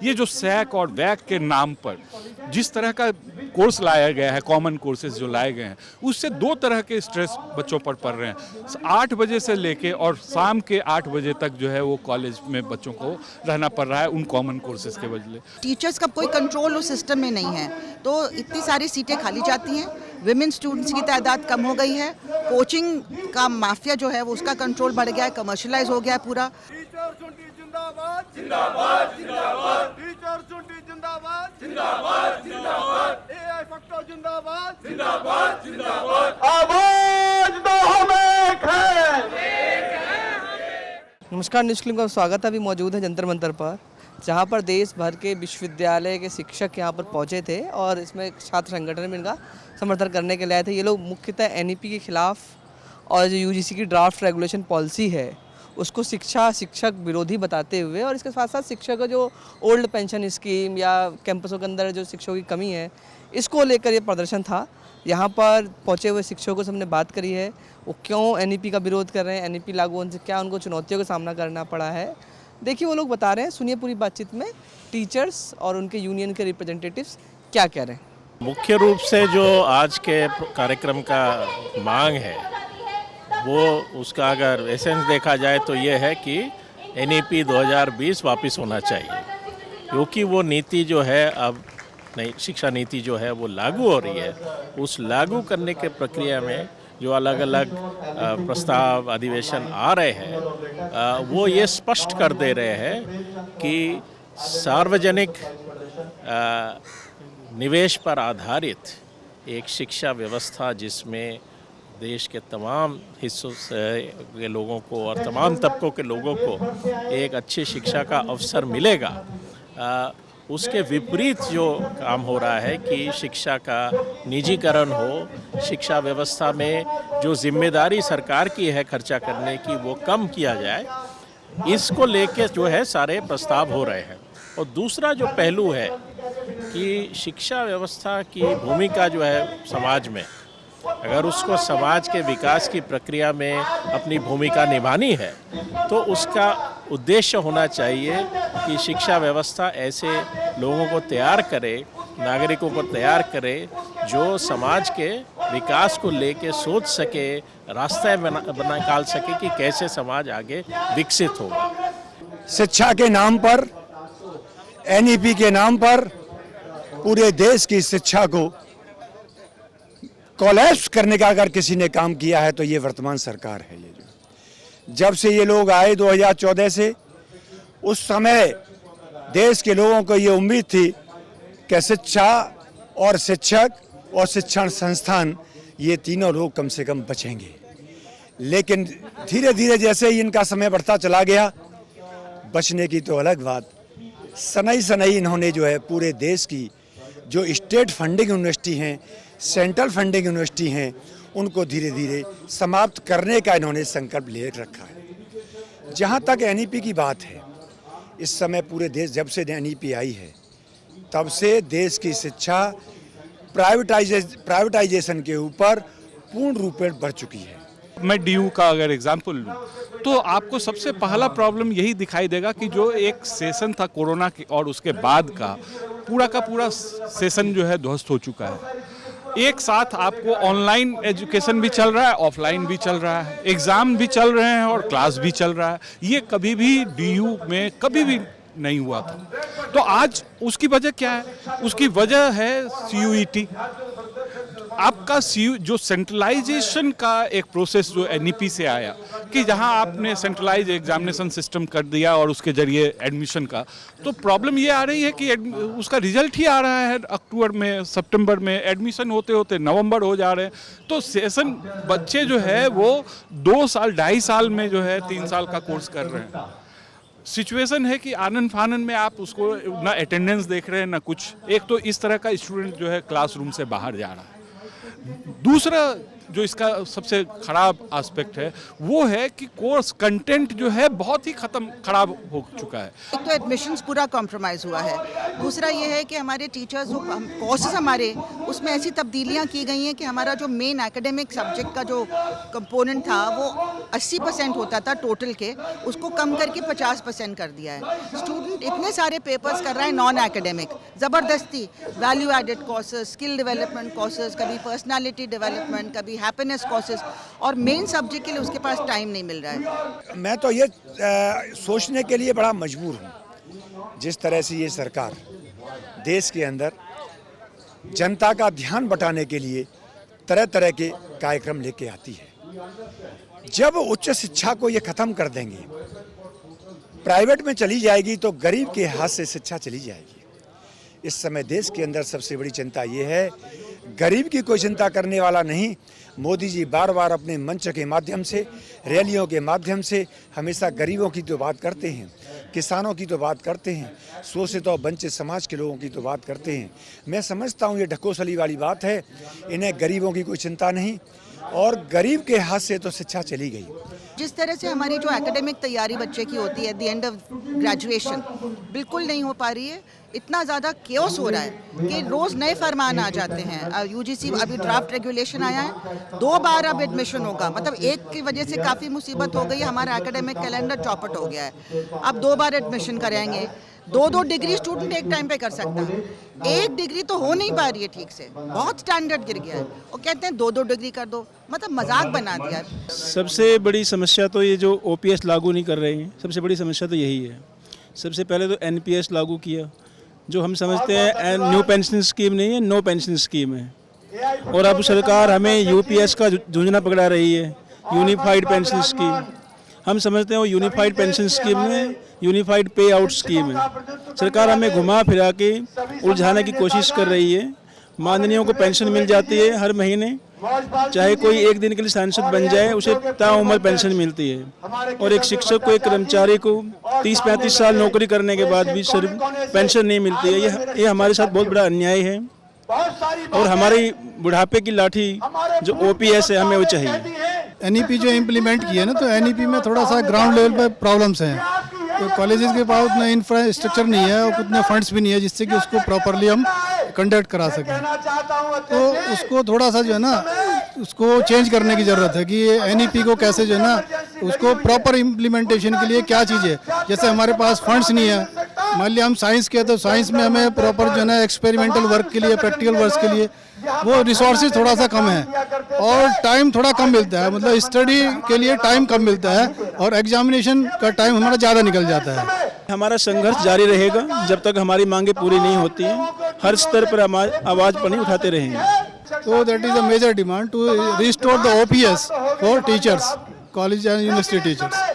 ये जो सैक और वैक के नाम पर जिस तरह का कोर्स लाया गया है, कॉमन कोर्सेज जो लाए गए हैं, उससे दो तरह के स्ट्रेस बच्चों पर पड़ रहे हैं। 8 बजे से लेके और शाम के 8 बजे तक जो है वो कॉलेज में बच्चों को रहना पड़ रहा है उन कॉमन कोर्सेज के बदले। टीचर्स का कोई कंट्रोल उस सिस्टम में नहीं है, तो इतनी सारी सीटें खाली जाती हैं। विमेन स्टूडेंट्स की तादाद कम हो गई है। कोचिंग का माफिया जो है वो उसका कंट्रोल बढ़ गया है, कमर्शलाइज हो गया है पूरा। जिंदाबाद जिंदाबाद जिंदाबाद, टीचर्स यूनिटी जिंदाबाद जिंदाबाद जिंदाबाद, एआई फैक्टर जिंदाबाद जिंदाबाद जिंदाबाद, आवाज दो हमें एक है। नमस्कार, न्यूज़ क्लिप का स्वागत है। अभी मौजूद है जंतर मंतर पर, जहां पर देश भर के विश्वविद्यालय के शिक्षक यहां पर पहुंचे थे और इसमें छात्र संगठन में इनका समर्थन करने के लिए आए थे। ये लोग मुख्यतः एनईपी के खिलाफ और जो यूजीसी की ड्राफ्ट रेगुलेशन पॉलिसी है उसको शिक्षक विरोधी बताते हुए, और इसके साथ साथ शिक्षक का जो ओल्ड पेंशन स्कीम या कैंपसों के अंदर जो शिक्षकों की कमी है इसको लेकर ये प्रदर्शन था। यहाँ पर पहुँचे हुए शिक्षकों से हमने बात करी है, वो क्यों एनईपी का विरोध कर रहे हैं, एनईपी लागू होने से क्या उनको चुनौतियों का सामना करना पड़ा है। देखिए वो लोग बता रहे हैं, सुनिए पूरी बातचीत में टीचर्स और उनके यूनियन के रिप्रेजेंटेटिव्स क्या कह रहे हैं। मुख्य रूप से जो आज के कार्यक्रम का मांग है वो उसका अगर एसेंस देखा जाए तो ये है कि एनईपी 2020 वापस होना चाहिए, क्योंकि वो नीति जो है अब नई शिक्षा नीति जो है वो लागू हो रही है। उस लागू करने के प्रक्रिया में जो अलग अलग प्रस्ताव अधिवेशन आ रहे हैं वो ये स्पष्ट कर दे रहे हैं कि सार्वजनिक निवेश पर आधारित एक शिक्षा व्यवस्था जिसमें देश के तमाम हिस्सों से के लोगों को और तमाम तबकों के लोगों को एक अच्छी शिक्षा का अवसर मिलेगा, उसके विपरीत जो काम हो रहा है कि शिक्षा का निजीकरण हो, शिक्षा व्यवस्था में जो जिम्मेदारी सरकार की है खर्चा करने की वो कम किया जाए, इसको लेके जो है सारे प्रस्ताव हो रहे हैं। और दूसरा जो पहलू है कि शिक्षा व्यवस्था की भूमिका जो है समाज में, अगर उसको समाज के विकास की प्रक्रिया में अपनी भूमिका निभानी है तो उसका उद्देश्य होना चाहिए कि शिक्षा व्यवस्था ऐसे लोगों को तैयार करे, नागरिकों को तैयार करे जो समाज के विकास को लेके सोच सके, रास्ते बना निकाल सके कि कैसे समाज आगे विकसित होगा। शिक्षा के नाम पर, एनईपी के नाम पर पूरे देश की शिक्षा को कोलैप्स करने का अगर किसी ने काम किया है तो ये वर्तमान सरकार है। ये जो जब से ये लोग आए 2014 से, उस समय देश के लोगों को ये उम्मीद थी कि शिक्षा और शिक्षक और शिक्षण संस्थान ये तीनों लोग कम से कम बचेंगे। लेकिन धीरे धीरे जैसे ही इनका समय बढ़ता चला गया, बचने की तो अलग बात, सनई इन्होंने जो है पूरे देश की जो स्टेट फंडिंग यूनिवर्सिटी हैं, सेंट्रल फंडिंग यूनिवर्सिटी हैं, उनको धीरे धीरे समाप्त करने का इन्होंने संकल्प ले रखा है। जहाँ तक एनईपी की बात है, इस समय पूरे देश जब से एनईपी आई है तब से देश की शिक्षा प्राइवेटाइजेशन के ऊपर पूर्ण रूप में बढ़ चुकी है। मैं डीयू का अगर एग्जांपल लूँ तो आपको सबसे पहला प्रॉब्लम यही दिखाई देगा कि जो एक सेशन था कोरोना के और उसके बाद का पूरा सेशन जो है ध्वस्त हो चुका है। एक साथ आपको ऑनलाइन एजुकेशन भी चल रहा है, ऑफलाइन भी चल रहा है, एग्ज़ाम भी चल रहे हैं और क्लास भी चल रहा है। ये कभी भी डीयू में कभी भी नहीं हुआ था। तो आज उसकी वजह क्या है? उसकी वजह है सीयूईटी। आपका जो सेंट्रलाइजेशन का एक प्रोसेस जो एनईपी से आया कि जहां आपने सेंट्रलाइज एग्जामिनेशन सिस्टम कर दिया और उसके जरिए एडमिशन का, तो प्रॉब्लम ये आ रही है कि उसका रिजल्ट ही आ रहा है अक्टूबर में, सितंबर में, एडमिशन होते होते नवंबर हो जा रहे हैं। तो सेशन बच्चे जो है वो 2 साल 2.5 साल में जो है 3 साल का कोर्स कर रहे हैं। सिचुएशन है कि आनन फानन में आप उसको ना अटेंडेंस देख रहे हैं ना कुछ। एक तो इस तरह का स्टूडेंट जो है क्लासरूम से बाहर जा रहा है। दूसरा जो इसका सबसे खराब एस्पेक्ट है वो है कि कोर्स कंटेंट जो है बहुत ही खराब हो चुका है। एक तो एडमिशन्स पूरा कॉम्प्रोमाइज़ हुआ है, दूसरा ये है कि हमारे टीचर्स जो कोर्सेज हमारे उसमें ऐसी तब्दीलियां की गई हैं कि हमारा जो मेन एकेडमिक सब्जेक्ट का जो कंपोनेंट था वो 80% होता था टोटल के, उसको कम करके 50% कर दिया है। स्टूडेंट इतने सारे पेपर्स कर रहा है नॉन एकेडमिक, ज़बरदस्ती value added courses, skill development courses, कभी पर्सनालिटी डेवलपमेंट, कभी हैप्पीनेस कोर्सेज, और मेन सब्जेक्ट के लिए उसके पास टाइम नहीं मिल रहा है। मैं तो ये सोचने के लिए बड़ा मजबूर हूँ, जिस तरह से ये सरकार देश के अंदर जनता का ध्यान बटाने के लिए तरह तरह के कार्यक्रम लेके आती है। जब उच्च शिक्षा को ये ख़त्म कर देंगे, प्राइवेट में चली जाएगी, तो गरीब के हाथ से शिक्षा चली जाएगी। इस समय देश के अंदर सबसे बड़ी चिंता ये है, गरीब की कोई चिंता करने वाला नहीं। मोदी जी बार बार अपने मंच के माध्यम से, रैलियों के माध्यम से हमेशा गरीबों की तो बात करते हैं, किसानों की तो बात करते हैं, शोषित और वंचित समाज के लोगों की तो बात करते हैं। मैं समझता हूँ ये ढकोसली वाली बात है, इन्हें गरीबों की कोई चिंता नहीं, और गरीब के हाथ से तो शिक्षा चली गई। जिस तरह से हमारी जो एकेडमिक तैयारी बच्चे की होती है at the end of graduation, बिल्कुल नहीं हो पा रही है। इतना ज़्यादा केओस हो रहा है कि रोज़ नए फरमान आ जाते हैं। यूजीसी अभी ड्राफ्ट रेगुलेशन आया है, 2 बार अब एडमिशन होगा, मतलब एक की वजह से काफ़ी मुसीबत हो गई है, हमारा एकेडमिक कैलेंडर चौपट हो गया है। अब 2 बार एडमिशन कराएंगे, 2 डिग्री स्टूडेंट एक टाइम पे कर सकता है, 1 डिग्री तो हो नहीं पा रही है ठीक से, बहुत स्टैंडर्ड गिर गया है। और कहते हैं 2 डिग्री कर दो, मतलब मजाक बना दिया है। सबसे बड़ी समस्या तो ये जो ओपीएस लागू नहीं कर रहे हैं, सबसे बड़ी समस्या तो यही है। सबसे पहले तो एनपीएस लागू किया, जो हम समझते हैं न्यू पेंशन स्कीम नहीं है, नो पेंशन स्कीम है। और अब सरकार हमें यूपीएस का झुंझुना पकड़ा रही है, यूनिफाइड पेंशन स्कीम। हम समझते हैं वो यूनिफाइड पेंशन स्कीम में यूनिफाइड पे आउट स्कीम है। सरकार हमें घुमा फिरा के उलझाने की कोशिश कर रही है। माननीयों को पेंशन मिल जाती है हर महीने, चाहे कोई एक दिन के लिए सांसद बन जाए उसे ताउम्र पेंशन मिलती है। और एक शिक्षक को, एक कर्मचारी को 30-35 साल नौकरी करने के बाद भी सिर्फ पेंशन नहीं मिलती है। ये हमारे साथ बहुत बड़ा अन्याय है। और हमारी बुढ़ापे की लाठी जो ओपीएस है, हमें वो चाहिए। एनईपी जो इम्प्लीमेंट की है ना, तो एनईपी में थोड़ा सा ग्राउंड लेवल पर प्रॉब्लम्स हैं। तो कॉलेजेस के पास उतना इंफ्रास्ट्रक्चर नहीं है और उतने फंड्स भी नहीं है जिससे कि उसको प्रॉपरली हम कंडक्ट करा सकें। तो उसको थोड़ा सा जो है ना, उसको चेंज करने की ज़रूरत है कि ये एनईपी को कैसे जो है ना, उसको प्रॉपर इम्प्लीमेंटेशन के लिए क्या चीज़ है। जैसे हमारे पास फंड्स नहीं है, मान लिया हम साइंस के, तो साइंस में हमें प्रॉपर जो है ना एक्सपेरिमेंटल वर्क के लिए, प्रैक्टिकल वर्क के लिए वो रिसोर्सेज थोड़ा सा कम है और टाइम थोड़ा कम मिलता है, मतलब स्टडी के लिए टाइम कम मिलता है और एग्जामिनेशन का टाइम हमारा ज़्यादा निकल जाता है। हमारा संघर्ष जारी रहेगा जब तक हमारी मांगे पूरी नहीं होती हैं। हर स्तर पर हम आवाज़ पनी उठाते रहेंगे। तो that is a major demand to restore the OPS for teachers, college and university teachers.